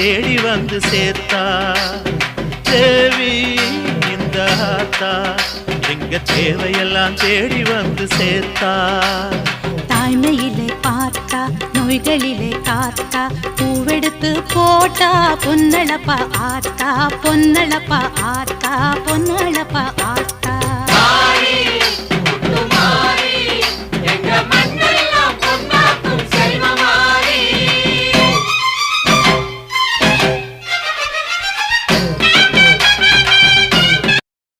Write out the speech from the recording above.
தேடி வந்து சேர்த்தா. தேவி இந்த ஆத்தா எங்க தேவையெல்லாம் தேடி வந்து சேர்த்தா. தாய்மையிலே பார்த்தா நோய்களிலே காத்தா பூவெடுத்து போட்டா பொன்னளப்பா ஆத்தா பொன்னளப்பா ஆத்தா பொன்ன